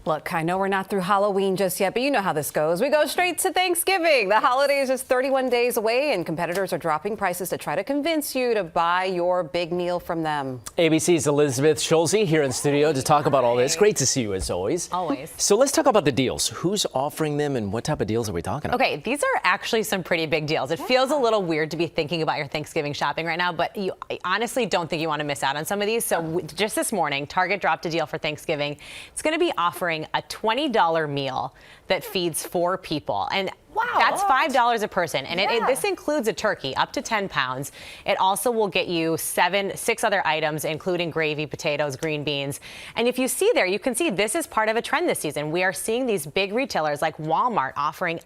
Look, I know we're not through Halloween just yet, but you know how this goes. We go straight to Thanksgiving. The holiday is just 31 days away, and competitors are dropping prices to try to convince you to buy your big meal from them. ABC's Elizabeth Schulze here in studio to talk about all this. Great to see you as always. Always. So let's talk about the deals. Who's offering them and what type of deals are we talking about? Okay, these are actually some pretty big deals. It feels a little weird to be thinking about your Thanksgiving shopping right now, but I honestly don't think you want to miss out on some of these. So just this morning, Target dropped a deal for Thanksgiving. It's going to be offering a $20 6 that feeds 4 people. And wow, that's $5 a person. And this includes a turkey up to 10 pounds. It also will get you 6 other items, including gravy, potatoes, green beans. And if you see there, you can see this is part of a trend this season. We are seeing these big retailers like Walmart offering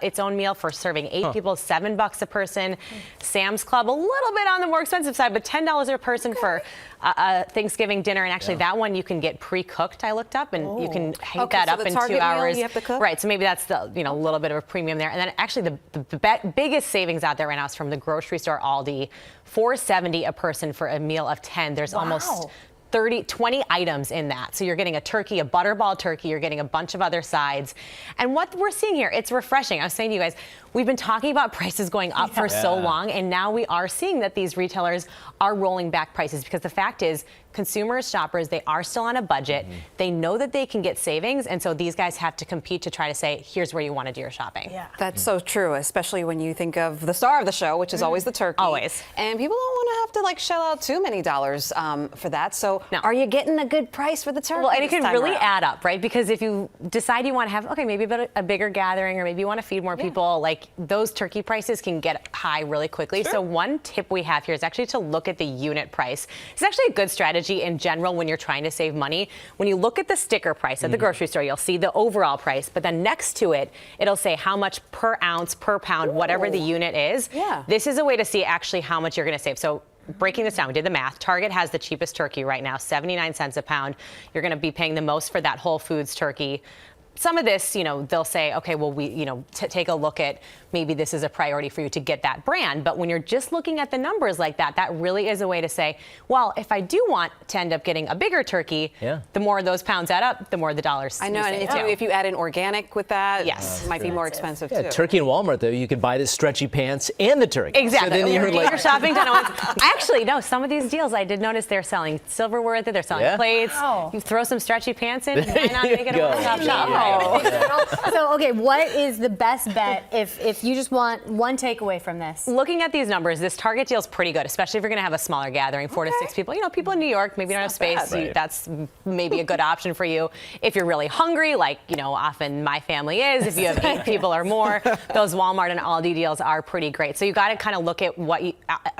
its own meal for serving 8 people, $7 a person. Sam's Club, a little bit on the more expensive side, but $10 a person for a Thanksgiving dinner. And actually that one you can get pre-cooked, I looked up, and you can heat that up in 2 hours. You have to cook? Right, so maybe that's the little bit of a premium there. And then actually the biggest savings out there right now is from the grocery store Aldi. $4.70 a person for a meal of 10. There's almost 20 items in that. So you're getting a turkey, a butterball turkey, you're getting a bunch of other sides. And what we're seeing here, it's refreshing. I was saying to you guys, we've been talking about prices going up for so long, and now we are seeing that these retailers are rolling back prices, because the fact is consumers, shoppers, they are still on a budget. They know that they can get savings, and so these guys have to compete to try to say, here's where you want to do your shopping. Yeah, that's so true, especially when you think of the star of the show, which is always the turkey. Always. And people don't want to have to shell out too many dollars for that. So are you getting a good price for the turkey? Well, and it can really add up, right? Because if you decide you want to have, maybe a bigger gathering, or maybe you want to feed more people, like those turkey prices can get high really quickly. So one tip we have here is actually to look at the unit price. It's actually a good strategy in general when you're trying to save money. When you look at the sticker price at the grocery store, you'll see the overall price, but then next to it, it'll say how much per ounce, per pound, whatever the unit is. This is a way to see actually how much you're going to save. So breaking this down, we did the math. Target has the cheapest turkey right now, 79 cents a pound. You're going to be paying the most for that Whole Foods turkey. Some of this, they'll say, okay, well, we, take a look at maybe this is a priority for you to get that brand. But when you're just looking at the numbers like that, that really is a way to say, well, if I do want to end up getting a bigger turkey, the more those pounds add up, the more the dollars. I know, and if you add in organic with that, it might be more expensive too. Turkey in Walmart, though, you could buy the stretchy pants and the turkey. Exactly. So then you're your shopping done. Actually, no, some of these deals, I did notice they're selling silverware, they're selling plates. You throw some stretchy pants in, why not make it a one-stop shop? So, okay, what is the best bet if you just want one takeaway from this? Looking at these numbers, this Target deal is pretty good, especially if you're going to have a smaller gathering, 4 to 6 people. People in New York, maybe don't have space. That's maybe a good option for you. If you're really hungry, like, often my family is, if you have 8 people or more, those Walmart and Aldi deals are pretty great. So you got to kind of look at what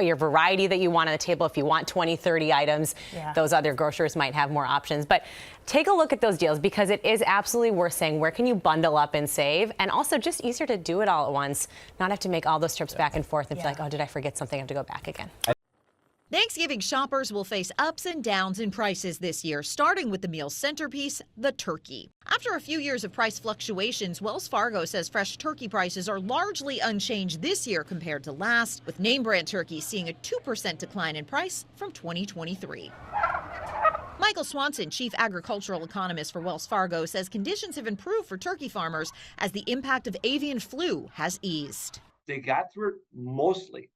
your variety that you want on the table. If you want 20, 30 items, those other grocers might have more options. But take a look at those deals, because it is absolutely worth saying, where can you bundle up and save? And also just easier to do it all at once, not have to make all those trips back and forth and feel like, oh, did I forget something? I have to go back again. Thanksgiving shoppers will face ups and downs in prices this year, starting with the meal's centerpiece, the turkey. After a few years of price fluctuations, Wells Fargo says fresh turkey prices are largely unchanged this year compared to last, with name brand turkey seeing a 2% decline in price from 2023. Michael Swanson, chief agricultural economist for Wells Fargo, says conditions have improved for turkey farmers as the impact of avian flu has eased. They got through it mostly,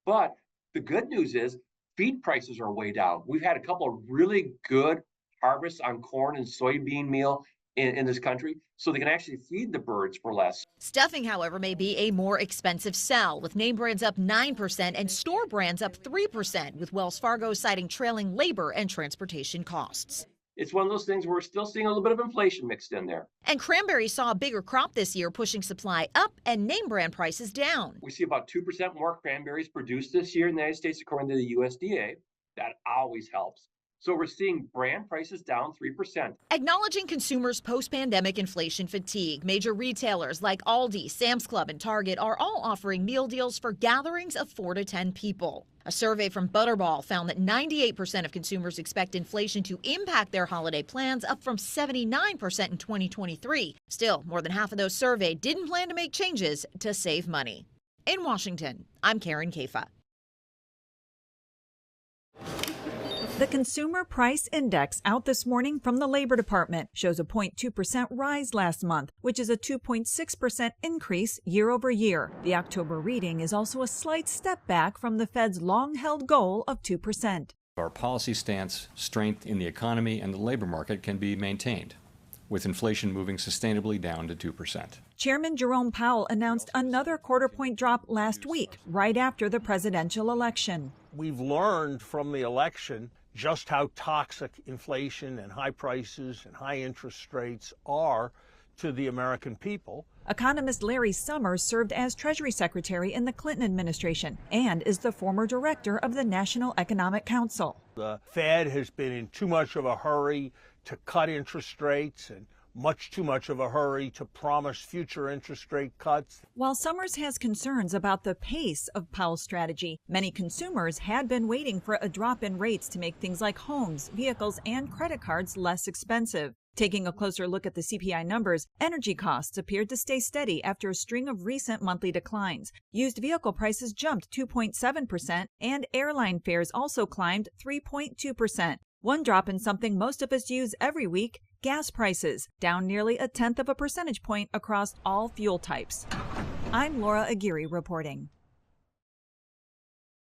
but the good news is feed prices are way down. We've had a couple of really good harvests on corn and soybean meal in this country, so they can actually feed the birds for less. Stuffing, however, may be a more expensive sell, with name brands up 9% and store brands up 3%, with Wells Fargo citing trailing labor and transportation costs. It's one of those things where we're still seeing a little bit of inflation mixed in there. And cranberries saw a bigger crop this year, pushing supply up and name brand prices down. We see about 2% more cranberries produced this year in the United States, according to the USDA. That always helps. So we're seeing brand prices down 3%. Acknowledging consumers' post-pandemic inflation fatigue, major retailers like Aldi, Sam's Club, and Target are all offering meal deals for gatherings of 4 to 10 people. A survey from Butterball found that 98% of consumers expect inflation to impact their holiday plans, up from 79% in 2023. Still, more than half of those surveyed didn't plan to make changes to save money. In Washington, I'm Karin Caifa. The Consumer Price Index out this morning from the Labor Department shows a 0.2% rise last month, which is a 2.6% increase year over year. The October reading is also a slight step back from the Fed's long-held goal of 2%. Our policy stance, strength in the economy and the labor market can be maintained, with inflation moving sustainably down to 2%. Chairman Jerome Powell announced another quarter-point drop last week, right after the presidential election. We've learned from the election just how toxic inflation and high prices and high interest rates are to the American people. Economist Larry Summers served as Treasury Secretary in the Clinton administration and is the former director of the National Economic Council. The Fed has been in too much of a hurry to cut interest rates and much too much of a hurry to promise future interest rate cuts. While Summers has concerns about the pace of Powell's strategy, many consumers had been waiting for a drop in rates to make things like homes, vehicles, and credit cards less expensive. Taking a closer look at the CPI numbers, energy costs appeared to stay steady after a string of recent monthly declines. Used vehicle prices jumped 2.7%, and airline fares also climbed 3.2%. One drop in something most of us use every week, gas prices, down nearly 0.1 percentage point across all fuel types. I'm Laura Aguirre reporting.